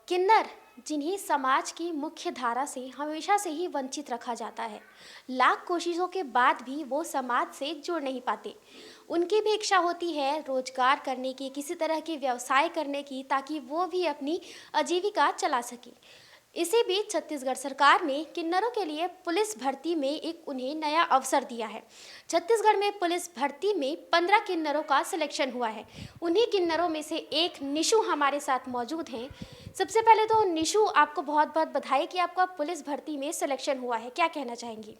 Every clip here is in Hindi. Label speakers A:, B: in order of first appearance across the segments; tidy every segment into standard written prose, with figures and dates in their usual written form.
A: किन्नर जिन्हें समाज की मुख्य धारा से हमेशा से ही वंचित रखा जाता है। लाख कोशिशों के बाद भी वो समाज से जुड़ नहीं पाते। उनकी भी इच्छा होती है रोजगार करने की, किसी तरह के व्यवसाय करने की, ताकि वो भी अपनी आजीविका चला सके। इसी बीच छत्तीसगढ़ सरकार ने किन्नरों के लिए पुलिस भर्ती में एक उन्हें नया अवसर दिया है। छत्तीसगढ़ में पुलिस भर्ती में 15 किन्नरों का सिलेक्शन हुआ है। उन्हीं किन्नरों में से एक निशु हमारे साथ मौजूद हैं। सबसे पहले तो निशु, आपको बहुत बहुत बधाई कि आपका पुलिस भर्ती में सिलेक्शन हुआ है। क्या कहना चाहेंगी?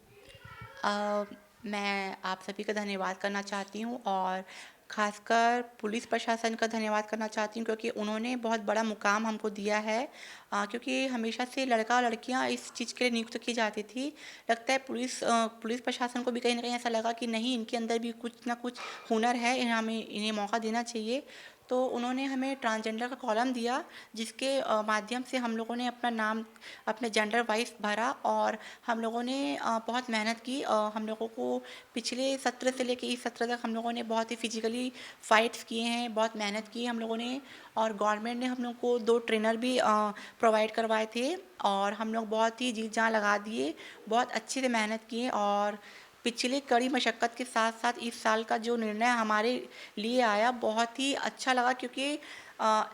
B: अ, मैं आप सभी का धन्यवाद करना चाहती हूँ और ख़ासकर पुलिस प्रशासन का धन्यवाद करना चाहती हूँ क्योंकि उन्होंने बहुत बड़ा मुकाम हमको दिया है। क्योंकि हमेशा से लड़का और लड़कियाँ इस चीज़ के लिए नियुक्त की जाती थी। लगता है पुलिस प्रशासन को भी कहीं न कहीं ऐसा लगा कि नहीं, इनके अंदर भी कुछ ना कुछ हुनर है, हमें इन्हें मौका देना चाहिए। तो उन्होंने हमें ट्रांसजेंडर का कॉलम दिया, जिसके माध्यम से हम लोगों ने अपना नाम अपने जेंडर वाइज़ भरा और हम लोगों ने बहुत मेहनत की। हम लोगों को पिछले सत्र से लेके इस सत्र तक हम लोगों ने बहुत ही फिजिकली फाइट्स किए हैं, बहुत मेहनत की है हम लोगों ने। और गवर्नमेंट ने हम लोग को 2 ट्रेनर भी प्रोवाइड करवाए थे और हम लोग बहुत ही जी जान लगा दिए, बहुत अच्छे से मेहनत किए और पिछले कड़ी मशक्क़त के साथ-साथ इस साल का जो निर्णय हमारे लिए आया, बहुत ही अच्छा लगा क्योंकि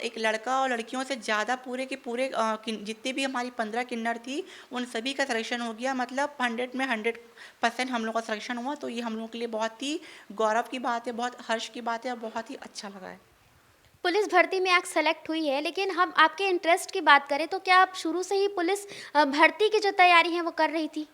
B: एक लड़का और लड़कियों से ज़्यादा पूरे के पूरे जितने भी हमारी 15 किन्नर थी, उन सभी का सिलेक्शन हो गया। मतलब 100 में 100% हम लोग का सिलेक्शन हुआ, तो ये हम लोगों के लिए बहुत ही गौरव की बात है, बहुत हर्ष की बात है और बहुत ही अच्छा लगा है।
A: पुलिस भर्ती में आप सेलेक्ट हुई है, लेकिन हम आपके इंटरेस्ट की बात करें तो क्या आप शुरू से ही पुलिस भर्ती की जो तैयारी है वो कर रही थी?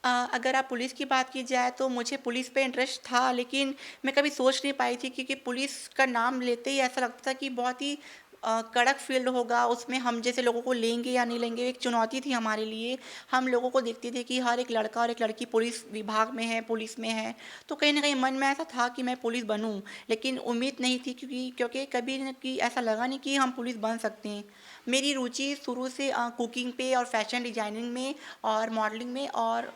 B: अगर आप पुलिस की बात की जाए तो मुझे पुलिस पे इंटरेस्ट था, लेकिन मैं कभी सोच नहीं पाई थी क्योंकि पुलिस का नाम लेते ही ऐसा लगता था कि बहुत ही कड़क फील्ड होगा, उसमें हम जैसे लोगों को लेंगे या नहीं लेंगे, एक चुनौती थी हमारे लिए। हम लोगों को देखते थे कि हर एक लड़का और एक लड़की पुलिस विभाग में है, पुलिस में है, तो कहीं न कहीं मन में ऐसा था कि मैं पुलिस बनूँ, लेकिन उम्मीद नहीं थी क्योंकि कभी न कि ऐसा लगा नहीं कि हम पुलिस बन सकते हैं। मेरी रुचि शुरू से कुकिंग पे और फैशन डिज़ाइनिंग में और मॉडलिंग में और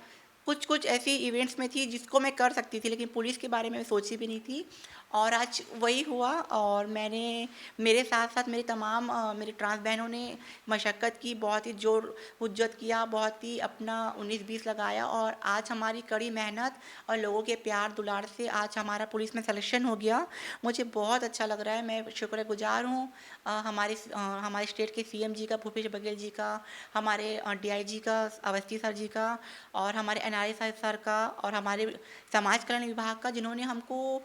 B: कुछ-कुछ ऐसी इवेंट्स में थी जिसको मैं कर सकती थी, लेकिन पुलिस के बारे में सोची भी नहीं थी और आज वही हुआ और मेरे साथ-साथ मेरे तमाम मेरी ट्रांस बहनों ने मशक्कत की, बहुत ही जोर-हुज्जत किया, बहुत ही अपना 19-20 लगाया और आज हमारी कड़ी मेहनत और लोगों के प्यार दुलार से आज हमारा पुलिस में सिलेक्शन हो गया। मुझे बहुत अच्छा लग रहा है, मैं शुक्रगुज़ार हूँ हमारे स्टेट के सीएम जी का, भूपेश बघेल जी का, हमारे डीआईजी का, अवस्थी सर जी का और हमारे एनआरए साहब सर का और हमारे समाज कल्याण विभाग का, जिन्होंने हमको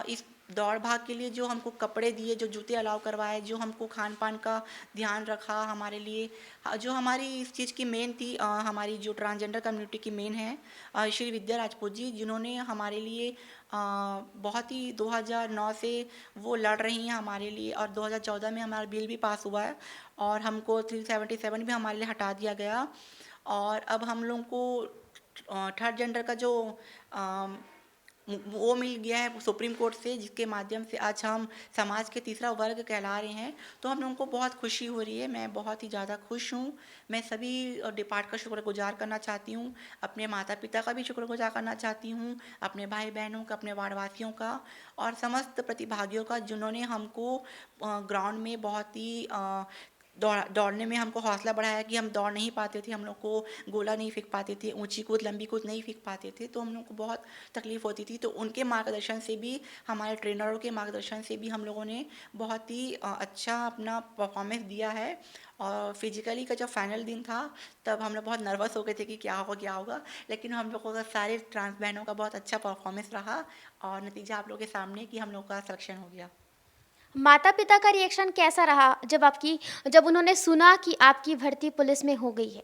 B: इस दौड़ भाग के लिए जो हमको कपड़े दिए, जो जूते अलाउ करवाए, जो हमको खान पान का ध्यान रखा हमारे लिए। जो हमारी इस चीज़ की मेन थी, हमारी जो ट्रांसजेंडर कम्युनिटी की मेन है, श्री विद्या राजपूत जी, जिन्होंने हमारे लिए बहुत ही 2009 से वो लड़ रही हैं हमारे लिए और 2014 में हमारा बिल भी पास हुआ है और हमको 377 भी हमारे लिए हटा दिया गया और अब हम लोग को थर्ड जेंडर का जो अम, वो मिल गया है सुप्रीम कोर्ट से, जिसके माध्यम से आज हम समाज के तीसरा वर्ग कहला रहे हैं। तो हम लोगों को बहुत खुशी हो रही है, मैं बहुत ही ज़्यादा खुश हूँ। मैं सभी डिपार्ट का शुक्रगुजार करना चाहती हूँ, अपने माता पिता का भी शुक्रगुजार करना चाहती हूँ, अपने भाई बहनों का, अपने वार्डवासियों का और समस्त प्रतिभागियों का, जिन्होंने हमको ग्राउंड में बहुत ही दौड़ने में हमको हौसला बढ़ाया कि हम दौड़ नहीं पाते थे, हम लोग को गोला नहीं फेंक पाते थे, ऊंची कूद लंबी कूद नहीं फेंक पाते थे, तो हम लोग को बहुत तकलीफ होती थी। तो उनके मार्गदर्शन से भी, हमारे ट्रेनरों के मार्गदर्शन से भी हम लोगों ने बहुत ही अच्छा अपना परफॉर्मेंस दिया है। और फिजिकली का जब फाइनल दिन था, तब हम लोग बहुत नर्वस हो गए थे कि क्या होगा क्या होगा, लेकिन हम लोगों का सारे ट्रांस बहनों का बहुत अच्छा परफॉर्मेंस रहा और नतीजा आप लोगों के सामने कि हम लोग का सिलेक्शन हो गया।
A: माता-पिता का रिएक्शन कैसा रहा जब उन्होंने सुना कि आपकी भर्ती पुलिस में हो गई है?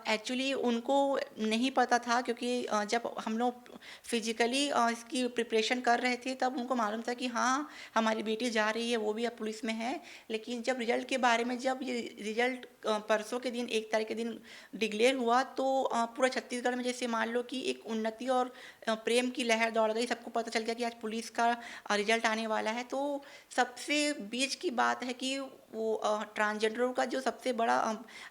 B: एक्चुअली उनको नहीं पता था क्योंकि जब हम लोग फिजिकली इसकी प्रिपरेशन कर रहे थे, तब उनको मालूम था कि हाँ, हमारी बेटी जा रही है, वो भी अब पुलिस में है। लेकिन जब रिजल्ट के बारे में, जब ये रिजल्ट परसों के दिन 1 तारीख के दिन डिक्लेयर हुआ, तो पूरा छत्तीसगढ़ में जैसे मान लो कि एक उन्नति और प्रेम की लहर दौड़ गई। सबको पता चल गया कि आज पुलिस का रिजल्ट आने वाला है। तो सबसे बीच की बात है कि वो ट्रांसजेंडरों का जो सबसे बड़ा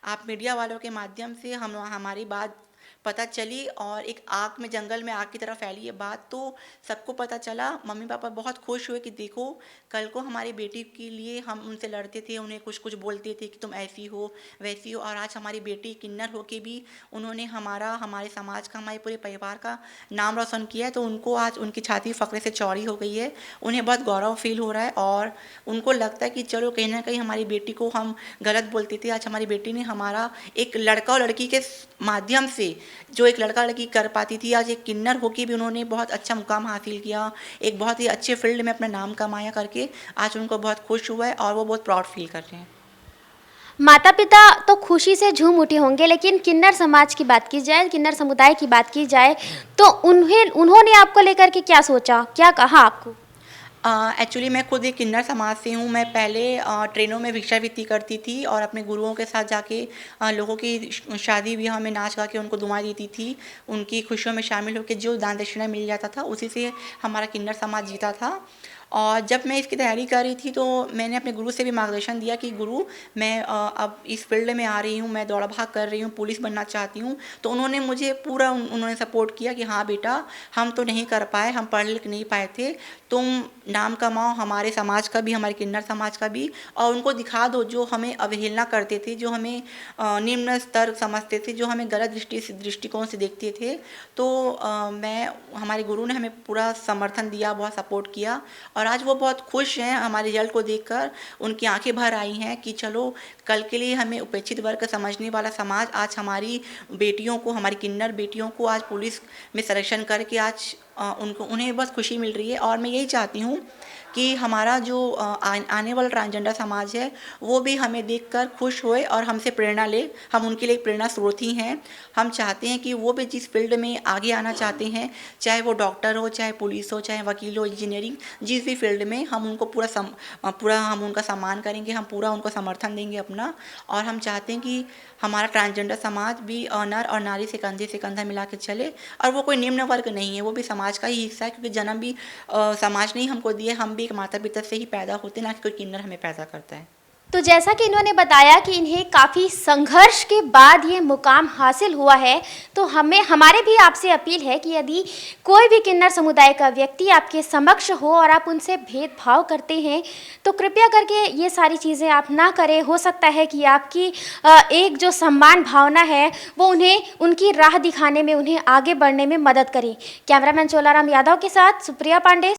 B: आप मीडिया वालों के माध्यम से हम हमारी बात पता चली और एक आग में, जंगल में आग की तरह फैली ये बात, तो सबको पता चला। मम्मी पापा बहुत खुश हुए कि देखो, कल को हमारी बेटी के लिए हम उनसे लड़ते थे, उन्हें कुछ कुछ बोलते थे कि तुम ऐसी हो वैसी हो, और आज हमारी बेटी किन्नर होके भी उन्होंने हमारे समाज का, हमारे पूरे परिवार का नाम रोशन किया है। तो उनको आज उनकी छाती फ़ख्र से चौड़ी हो गई है। उन्हें बहुत गौरव फ़ील हो रहा है और उनको लगता है कि चलो कहीं न कहीं हमारी बेटी को हम गलत बोलते थे, आज हमारी बेटी ने हमारा एक लड़का और लड़की के माध्यम से, जो एक लड़का लड़की कर पाती थी, आज एक किन्नर होके भी उन्होंने बहुत अच्छा मुकाम हासिल किया, एक बहुत ही अच्छे फील्ड में अपना नाम कमाया करके आज उनको बहुत खुश हुआ है और वो बहुत प्राउड फील कर रहे हैं।
A: माता पिता तो खुशी से झूम उठे होंगे, लेकिन किन्नर समाज की बात की जाए, किन्नर समुदाय की बात की जाए, तो उन्होंने आपको लेकर के क्या सोचा, क्या कहा आपको?
B: एक्चुअली मैं खुद एक किन्नर समाज से हूँ। मैं पहले ट्रेनों में भिक्षावृत्ति करती थी और अपने गुरुओं के साथ जाके लोगों की शादी ब्याह में नाच गा के उनको दुआएं देती थी। उनकी खुशियों में शामिल होकर जो दान दक्षिणा मिल जाता था उसी से हमारा किन्नर समाज जीता था। और जब मैं इसकी तैयारी कर रही थी तो मैंने अपने गुरु से भी मार्गदर्शन दिया कि गुरु, मैं अब इस फील्ड में आ रही हूँ, मैं दौड़ भाग कर रही हूँ, पुलिस बनना चाहती हूँ। तो उन्होंने मुझे पूरा उन्होंने सपोर्ट किया कि हाँ बेटा, हम तो नहीं कर पाए, हम पढ़ लिख नहीं पाए थे, तुम नाम कमाओ हमारे समाज का भी, हमारे किन्नर समाज का भी, और उनको दिखा दो जो हमें अवहेलना करते थे, जो हमें निम्न स्तर समझते थे, जो हमें गलत दृष्टिकोण से देखते थे। तो हमारे गुरु ने हमें पूरा समर्थन दिया, बहुत सपोर्ट किया और आज वो बहुत खुश हैं हमारे रिजल्ट को देखकर। उनकी आंखें भर आई हैं कि चलो, कल के लिए हमें उपेक्षित वर्ग समझने वाला समाज आज हमारी बेटियों को, हमारी किन्नर बेटियों को आज पुलिस में सिलेक्शन करके आज उन्हें बहुत खुशी मिल रही है। और मैं यही चाहती हूँ कि हमारा जो आने वाला ट्रांसजेंडर समाज है वो भी हमें देखकर खुश होए और हमसे प्रेरणा ले। हम उनके लिए एक प्रेरणा स्रोत ही हैं। हम चाहते हैं कि वो भी जिस फील्ड में आगे आना चाहते हैं, चाहे वो डॉक्टर हो, चाहे पुलिस हो, चाहे वकील हो, इंजीनियरिंग, जिस भी फील्ड में, हम उनको पूरा हम उनका सम्मान करेंगे, हम पूरा उनको समर्थन देंगे अपना। और हम चाहते हैं कि हमारा ट्रांसजेंडर समाज भी नर और नारी से कंधा मिला के चले। और वो कोई निम्न वर्ग नहीं है, वो भी समाज का ही हिस्सा है, क्योंकि जन्म भी समाज ने ही हमको दिया। हम भी एक माता पिता से ही पैदा होते, ना कि कोई किन्नर हमें पैदा करता है।
A: तो जैसा कि इन्होंने बताया कि इन्हें काफ़ी संघर्ष के बाद ये मुकाम हासिल हुआ है, तो हमारे भी आपसे अपील है कि यदि कोई भी किन्नर समुदाय का व्यक्ति आपके समक्ष हो और आप उनसे भेदभाव करते हैं, तो कृपया करके ये सारी चीज़ें आप ना करें। हो सकता है कि आपकी एक जो सम्मान भावना है वो उन्हें उनकी राह दिखाने में, उन्हें आगे बढ़ने में मदद करे। कैमरामैन चोलाराम यादव के साथ सुप्रिया पांडे।